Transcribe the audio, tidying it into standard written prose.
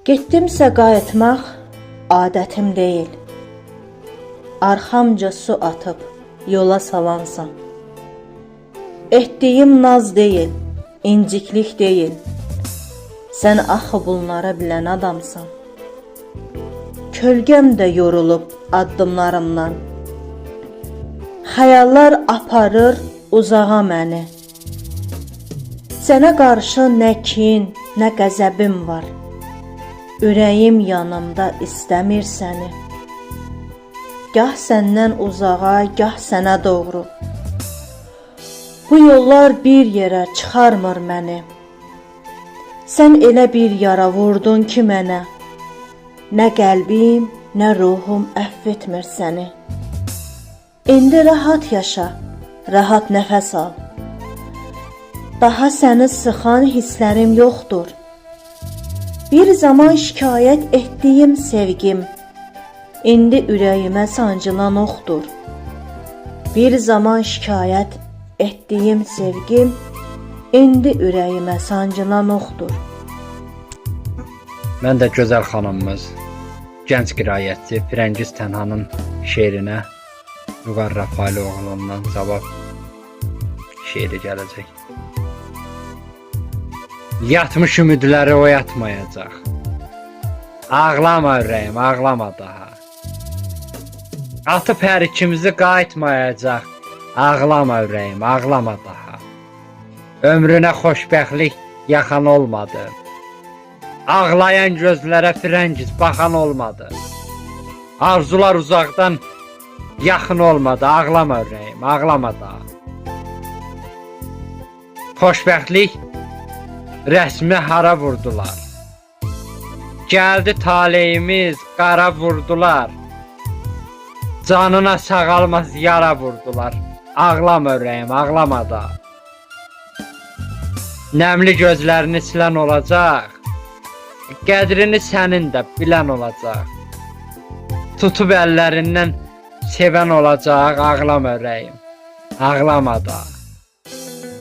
Getdimsə qayıtmaq adətim deyil. Arxamca su atıb yola salansan. Etdiyim naz deyil, inciklik deyil. Sən axı bunlara bilən adamsan. Kölgəm də yorulub addımlarımdan. Xəyallar aparır uzağa məni. Sənə qarşı nə kin, nə qəzəbim var. Ürəyim yanımda istəmir səni. Gah səndən uzağa, gah sənə doğru. Bu yollar bir yerə çıxarmır məni. Sən elə bir yara vurdun ki mənə. Nə qəlbim, nə ruhum əfv etmir səni. İndi rahat yaşa, rahat nəfəs al. Daha səni sıxan hisslərim yoxdur. Bir zaman şikayət etdiyim sevgim, indi ürəyimə sancılan oxdur. Bir zaman şikayət etdiyim sevgim, indi ürəyimə sancılan oxdur. Mən də gözəl xanımımız, gənc qiraətçi Firəngiz Tənhanın şeirinə Vüqar Rəfailoğlu'ndan cavab şeiri gələcək. Yatmış ümidləri oyatmayacaq. Ağlama ürəyim, ağlama daha. Atıb hər ikimizi qayıtmayacaq. Ağlama ürəyim, ağlama daha. Ömrünə xoşbəxtlik yaxan olmadı. Ağlayan gözlərə Firəngiz baxan olmadı. Arzular uzaqdan yaxın olmadı. Ağlama ürəyim, ağlama daha. Xoşbəxtlik rəsmi hara vurdular. Gəldi taleyimiz qara vurdular. Canına sağalmaz yara vurdular. Ağlama ürəyim, ağlama da. Nəmli gözlərini silən olacaq. Qədrini sənin də bilən olacaq. Tutub əllərindən sevən olacaq. Ağlama ürəyim, ağlama da.